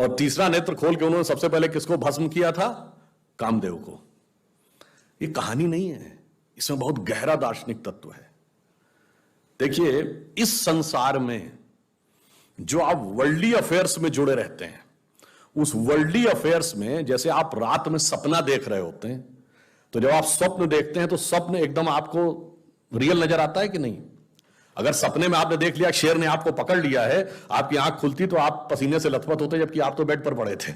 और तीसरा नेत्र खोल के उन्होंने सबसे पहले किसको भस्म किया था? कामदेव को। ये कहानी नहीं है, इसमें बहुत गहरा दार्शनिक तत्व है। देखिए, इस संसार में जो आप वर्ल्डली अफेयर्स में जुड़े रहते हैं, उस वर्ल्डली अफेयर्स में जैसे आप रात में सपना देख रहे होते हैं, तो जब आप स्वप्न देखते हैं तो स्वप्न एकदम आपको रियल नजर आता है कि नहीं? अगर सपने में आपने देख लिया शेर ने आपको पकड़ लिया है, आपकी आंख खुलती तो आप पसीने से लथपथ होते, जबकि आप तो बेड पर पड़े थे।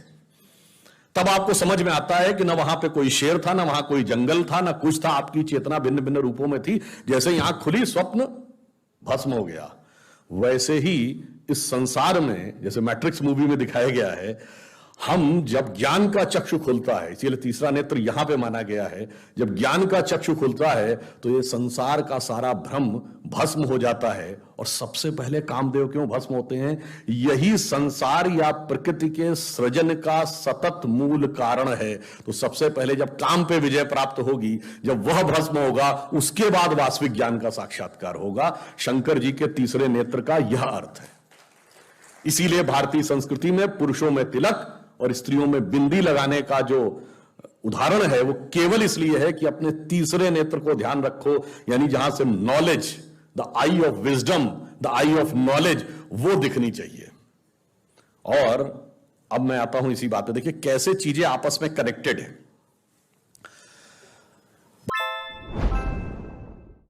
तब आपको समझ में आता है कि ना वहां पे कोई शेर था, ना वहां कोई जंगल था, ना कुछ था, आपकी चेतना भिन्न भिन्न रूपों में थी। जैसे ही आंख खुली, स्वप्न भस्म हो गया। वैसे ही इस संसार में, जैसे मैट्रिक्स मूवी में दिखाया गया है, हम जब ज्ञान का चक्षु खुलता है, इसीलिए तीसरा नेत्र यहां पे माना गया है, जब ज्ञान का चक्षु खुलता है तो ये संसार का सारा भ्रम भस्म हो जाता है। और सबसे पहले कामदेव क्यों भस्म होते हैं? यही संसार या प्रकृति के सृजन का सतत मूल कारण है। तो सबसे पहले जब काम पे विजय प्राप्त होगी, जब वह भस्म होगा, उसके बाद वास्तविक ज्ञान का साक्षात्कार होगा। शंकर जी के तीसरे नेत्र का यह अर्थ है। इसीलिए भारतीय संस्कृति में पुरुषों में तिलक और स्त्रियों में बिंदी लगाने का जो उदाहरण है, वो केवल इसलिए है कि अपने तीसरे नेत्र को ध्यान रखो, यानी जहां से knowledge, the I of wisdom, the I of knowledge, वो दिखनी चाहिए। और अब मैं आता हूं इसी बात पे। देखिए कैसे चीजें आपस में कनेक्टेड है।